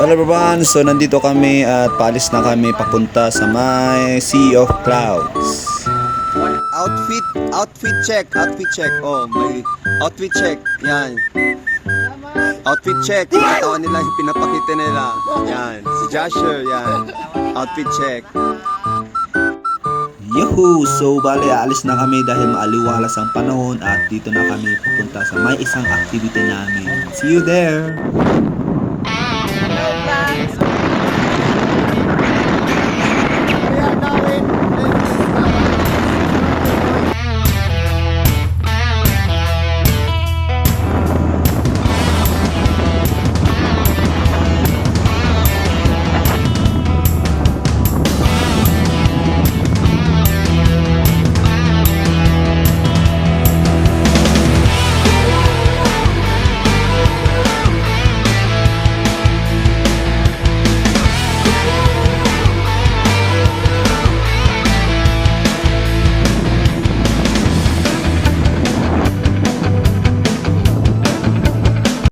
Hello everyone, so nandito kami at paalis na kami papunta sa may Sea of Clouds. Outfit check. Oh, may outfit check. Yan. Outfit check. Katawan nila yung pinapakita nila. Yan. Si Joshua, yan. Outfit check. Yahoo! So bale, aalis na kami dahil maaliwalas ang panahon at dito na kami pupunta sa may isang activity namin. See you there!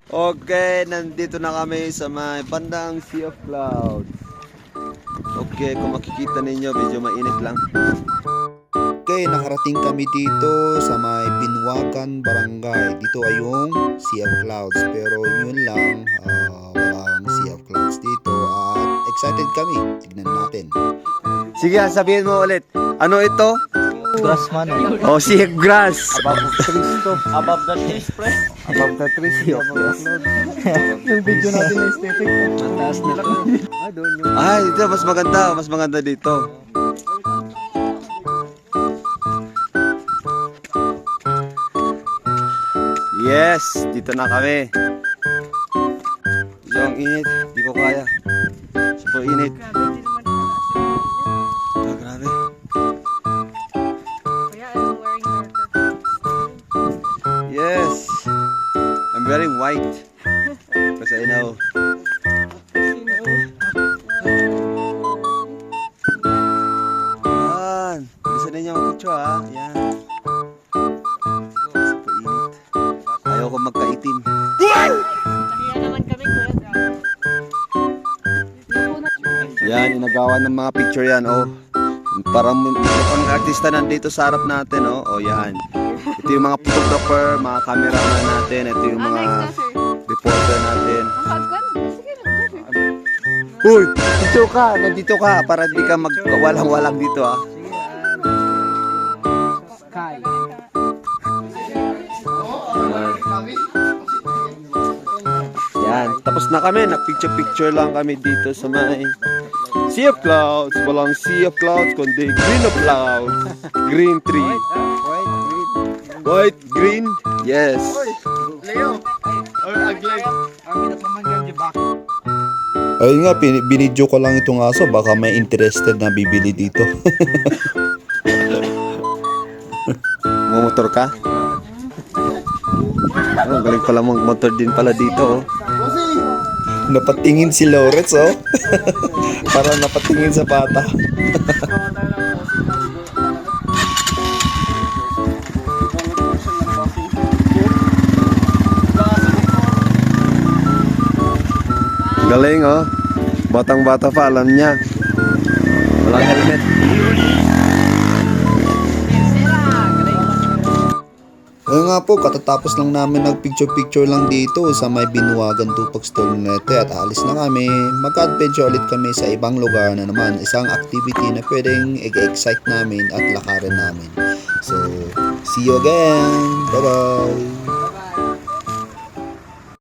Okay, nandito na kami sa may bandang Sea of Clouds. Okay, kung makikita ninyo, medyo mainit lang. Okay, nakarating kami dito sa may Binwagan Barangay. Dito ay yung Sea of Clouds, pero yun lang, walang Sea of Clouds dito at excited kami. Tignan natin. Sige, sabihin mo ulit. Ano ito? Grass man. Oh, sea grass. Above the trees to. Above the trees, pre. Above the trees, sea of grass. Yung video natin na aesthetic. Mataas na lang. Ay, ito, mas maganda. Mas maganda dito. Yes, dito na kami. So, ang init. Di ko kaya. Super init. Ah, grabe. Yes. I'm wearing white. Because I know. Yan. Gusto ninyo mag-picture ha? Yan. Super init. Ayaw ko magkaitim. Kaya naman kami, kuya. Yan, inagawa ng mga picture yan, oh. Parang ang artista nandito sa harap natin, oh. Oh, yan. Ito yung mga photographer, mga cameraman natin. Ito yung mga reporter natin. Uy, dito ka, nandito ka para di ka magwalang-walang dito, ah. Yan, tapos na kami, nag-picture-picture lang kami dito sa may Sea of Clouds. Walang Sea of Clouds, kundi Green of Clouds. Green tree. White, green, yes. Ayun nga, binidyo ko lang itong aso. Baka may interested na bibili dito. Mamotor ka? Oh, galing pala mag-motor din pala dito, oh. Napatingin si Lawrence, oh. Para napatingin sa bata. Galing, oh. Batang-bata pa, alam niya. Walang helmet. Ayun nga po, katatapos lang namin nag-picture-picture lang dito sa may Binwagan Tupac Stolnete at alis na kami. Mag-adventure ulit kami sa ibang lugar na naman. Isang activity na pwedeng i-excite namin at lakarin namin. So, see you again! Bye-bye!